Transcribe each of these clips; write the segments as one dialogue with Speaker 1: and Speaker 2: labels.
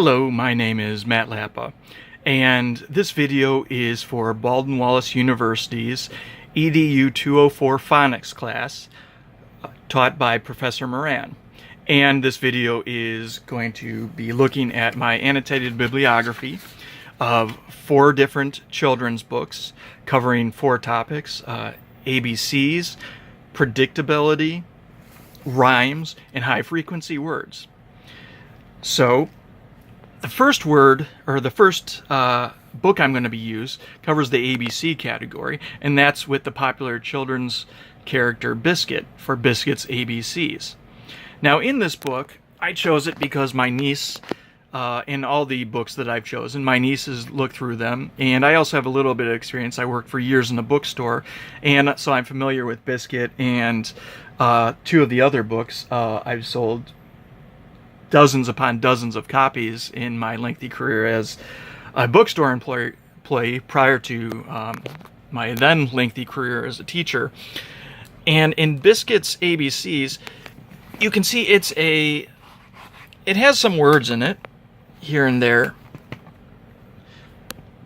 Speaker 1: Hello, my name is Matt Lappa, and this video is for Baldwin Wallace University's EDU 204 Phonics class taught by Professor Moran. And this video is going to be looking at my annotated bibliography of 4 different children's books covering 4 topics: ABCs, predictability, rhymes, and high-frequency words. So, the first word, or the first book I'm going to use, covers the ABC category, and that's with the popular children's character Biscuit for Biscuit's ABCs. Now, in this book, I chose it because my niece, in all the books that I've chosen, my nieces look through them, and I also have a little bit of experience. I worked for years in a bookstore, and so I'm familiar with Biscuit, and 2 of the other books I've sold dozens upon dozens of copies in my lengthy career as a bookstore employee prior to my then lengthy career as a teacher. And in Biscuit's ABCs, you can see it has some words in it here and there.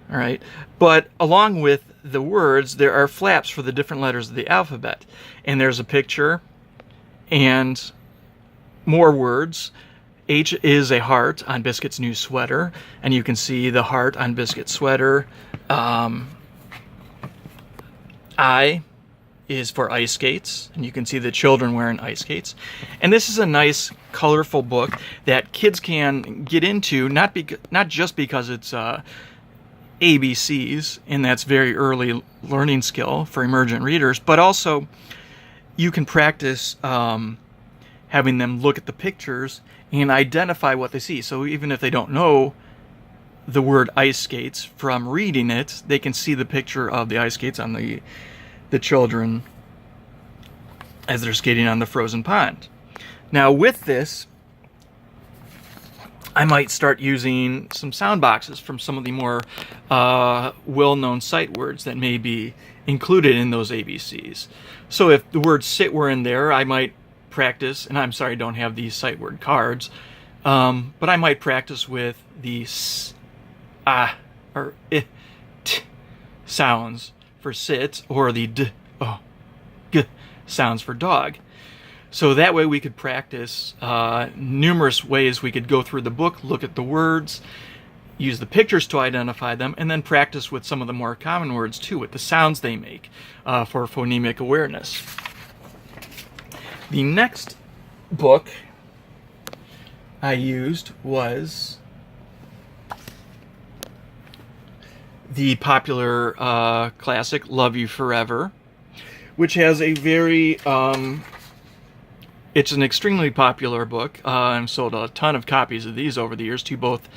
Speaker 1: All right, but along with the words, there are flaps for the different letters of the alphabet, and there's a picture and more words. H is a heart on Biscuit's new sweater, and you can see the heart on Biscuit's sweater. I is for ice skates, and you can see the children wearing ice skates. And this is a nice, colorful book that kids can get into, not just because it's ABCs, and that's very early learning skill for emergent readers, but also you can practice having them look at the pictures and identify what they see. So even if they don't know the word ice skates from reading it, they can see the picture of the ice skates on the children as they're skating on the frozen pond. Now with this, I might start using some sound boxes from some of the more well-known sight words that may be included in those ABCs. So if the word sit were in there, I might practice, and I'm sorry I don't have these sight word cards, but I might practice with the s, or I, t sounds for sit, or the d, o, g sounds for dog. So that way we could practice numerous ways we could go through the book, look at the words, use the pictures to identify them, and then practice with some of the more common words too, with the sounds they make for phonemic awareness. The next book I used was the popular classic Love You Forever, which has a very, it's an extremely popular book. I've sold a ton of copies of these over the years to both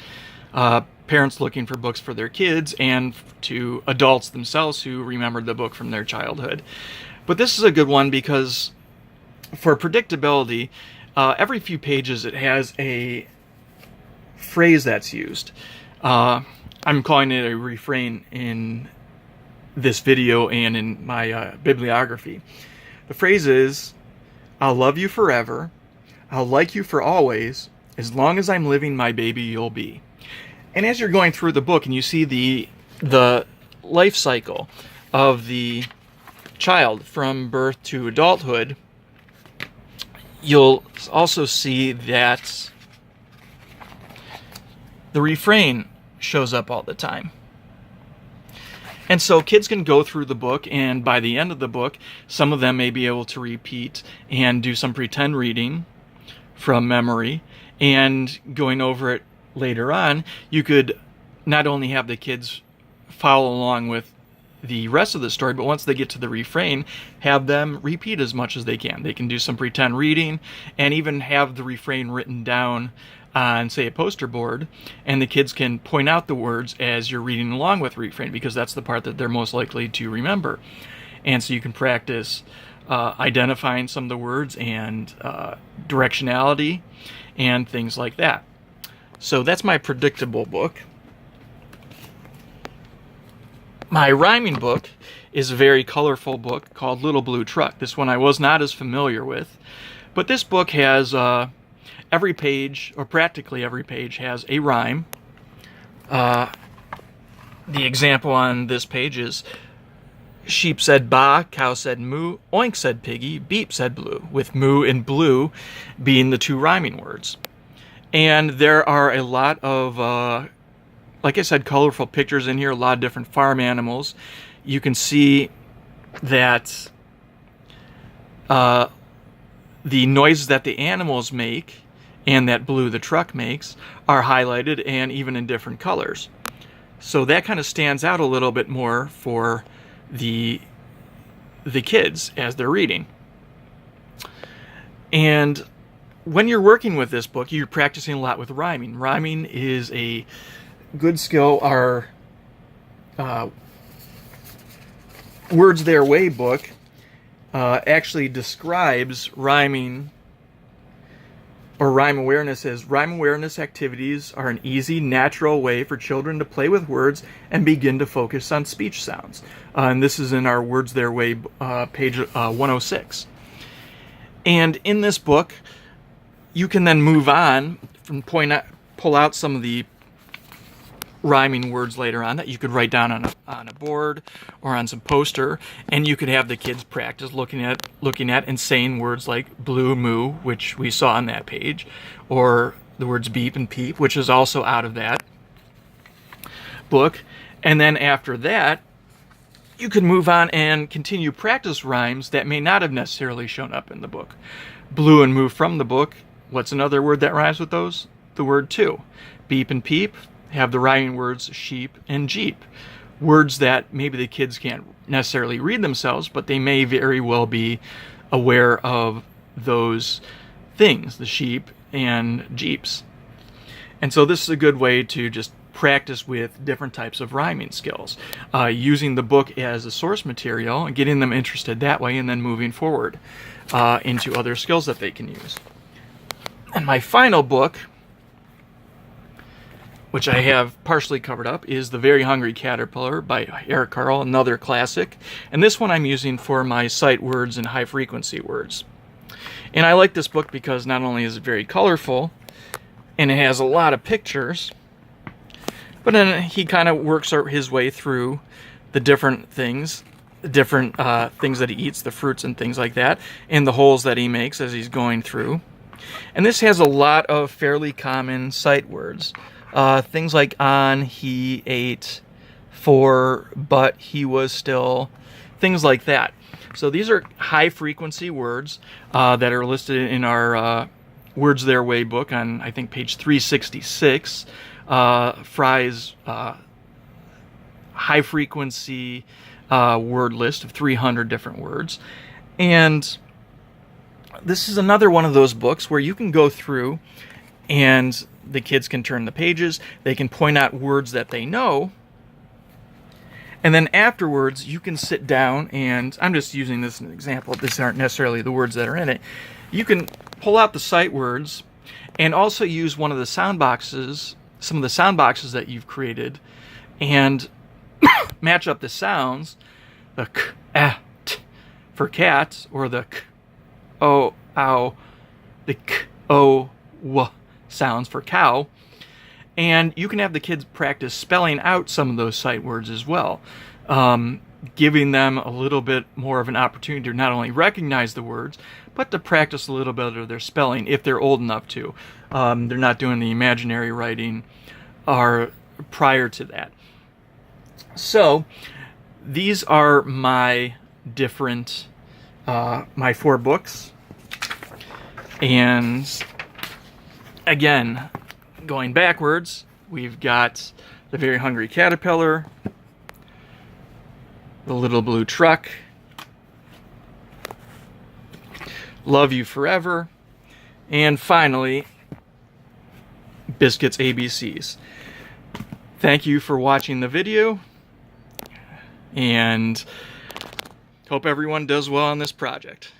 Speaker 1: parents looking for books for their kids and to adults themselves who remembered the book from their childhood. But this is a good one because for predictability, every few pages it has a phrase that's used. I'm calling it a refrain in this video and in my bibliography. The phrase is, "I'll love you forever, I'll like you for always, as long as I'm living, my baby you'll be." And as you're going through the book and you see the life cycle of the child from birth to adulthood, you'll also see that the refrain shows up all the time. And so kids can go through the book, and by the end of the book, some of them may be able to repeat and do some pretend reading from memory. And going over it later on, you could not only have the kids follow along with the rest of the story, but once they get to the refrain, have them repeat as much as they can. They can do some pretend reading and even have the refrain written down on, say, a poster board, and the kids can point out the words as you're reading along with the refrain, because that's the part that they're most likely to remember. And so you can practice identifying some of the words and directionality and things like that. So that's my predictable book. My rhyming book is a very colorful book called Little Blue Truck. This one I was not as familiar with, but this book has every page, or practically every page, has a rhyme. The example on this page is sheep said ba, cow said moo, oink said piggy, beep said blue, with moo and blue being the two rhyming words. And there are a lot of, like I said, colorful pictures in here, a lot of different farm animals. You can see that the noises that the animals make and that blue the truck makes are highlighted and even in different colors. So that kind of stands out a little bit more for the kids as they're reading. And when you're working with this book, you're practicing a lot with rhyming. Rhyming is a good skill. Our Words Their Way book actually describes rhyming or rhyme awareness as rhyme awareness activities are an easy, natural way for children to play with words and begin to focus on speech sounds. And this is in our Words Their Way page 106. And in this book, you can then move on from pull out some of the rhyming words later on that you could write down on a board or on some poster, and you could have the kids practice looking at and saying words like blue, moo, which we saw on that page, or the words beep and peep, which is also out of that book. And then after that, you could move on and continue practice rhymes that may not have necessarily shown up in the book. Blue and moo from the book, what's another word that rhymes with those? The word two. Beep and peep have the rhyming words sheep and jeep. Words that maybe the kids can't necessarily read themselves, but they may very well be aware of those things, the sheep and jeeps. And so this is a good way to just practice with different types of rhyming skills, using the book as a source material and getting them interested that way, and then moving forward into other skills that they can use. And my final book, which I have partially covered up, is The Very Hungry Caterpillar by Eric Carle, another classic. And this one I'm using for my sight words and high frequency words. And I like this book because not only is it very colorful, and it has a lot of pictures, but then he kind of works his way through the different things that he eats, the fruits and things like that, and the holes that he makes as he's going through. And this has a lot of fairly common sight words. Things like on, he, ate, for, but, he was still, things like that. So these are high frequency words that are listed in our Words Their Way book on, I think, page 366. Fry's high frequency word list of 300 different words. And this is another one of those books where you can go through and the kids can turn the pages, they can point out words that they know, and then afterwards you can sit down and, I'm just using this as an example, these aren't necessarily the words that are in it, you can pull out the sight words and also use one of the sound boxes, some of the sound boxes that you've created, and match up the sounds, the k, ah, t for cat, or the k, o, ow, the k, o, w sounds for cow, and you can have the kids practice spelling out some of those sight words as well, giving them a little bit more of an opportunity to not only recognize the words, but to practice a little bit of their spelling if they're old enough to. They're not doing the imaginary writing or prior to that. So these are my different, my 4 books, and again, going backwards, we've got The Very Hungry Caterpillar, The Little Blue Truck, Love You Forever, and finally, Biscuits ABCs. Thank you for watching the video, and hope everyone does well on this project.